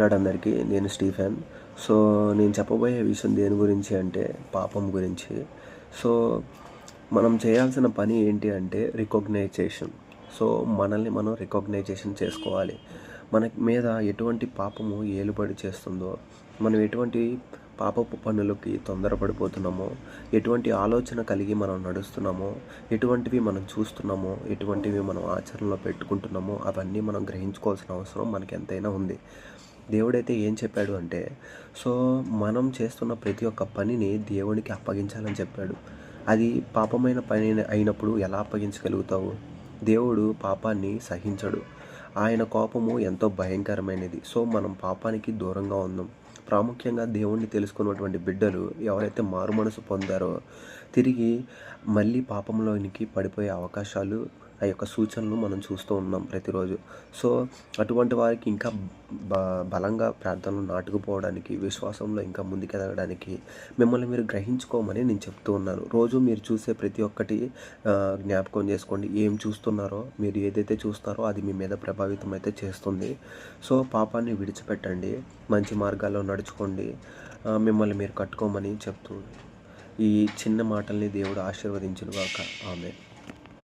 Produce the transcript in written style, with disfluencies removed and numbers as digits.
అందరికీ నేను Stephen. So నేను చెప్పబోయే విషయం దేని గురించి అంటే పాపం గురించి. సో మనం చేయాల్సిన పని ఏంటి అంటే రికగ్నైజేషన్. సో మనల్ని మనం రికగ్నైజేషన్ చేసుకోవాలి. మన మీద ఎటువంటి పాపము ఏలుబడి చేస్తుందో, మనం ఎటువంటి పాపపు పనులకి తొందరపడిపోతున్నామో, ఎటువంటి ఆలోచన కలిగి మనం నడుస్తున్నామో, ఎటువంటివి మనం చూస్తున్నామో, ఎటువంటివి మనం ఆచరణలో పెట్టుకుంటున్నామో అవన్నీ మనం గ్రహించుకోవాల్సిన అవసరం మనకి ఎంతైనా ఉంది. దేవుడైతే ఏం చెప్పాడు అంటే, సో మనం చేస్తున్న ప్రతి ఒక్క పనిని దేవునికి అప్పగించాలని చెప్పాడు. అది పాపమైన పని అయినప్పుడు ఎలా అప్పగించగలుగుతావు? దేవుడు పాపాన్ని సహించడు. ఆయన కోపము ఎంతో భయంకరమైనది. సో మనం పాపానికి దూరంగా ఉందాం. ప్రాముఖ్యంగా దేవుణ్ణి తెలుసుకున్నటువంటి బిడ్డలు ఎవరైతే మారుమనసు పొందారో తిరిగి మళ్ళీ పాపంలోనికి పడిపోయే అవకాశాలు, ఆ యొక్క సూచనలు మనం చూస్తూ ఉన్నాం ప్రతిరోజు. సో అటువంటి వారికి ఇంకా బలంగా ప్రార్థనలు నాటుకుపోవడానికి, విశ్వాసంలో ఇంకా ముందుకెదగడానికి మిమ్మల్ని మీరు గ్రహించుకోమని నేను చెప్తూ ఉన్నాను. రోజు మీరు చూసే ప్రతి ఒక్కటి జ్ఞాపకం చేసుకోండి. ఏం చూస్తున్నారో, మీరు ఏదైతే చూస్తారో అది మీ మీద ప్రభావితం అయితే చేస్తుంది. సో పాపాన్ని విడిచిపెట్టండి, మంచి మార్గాల్లో నడుచుకోండి, మిమ్మల్ని మీరు కట్టుకోమని చెప్తూ ఈ చిన్న మాటల్ని దేవుడు ఆశీర్వదించును గాక. ఆమేన్.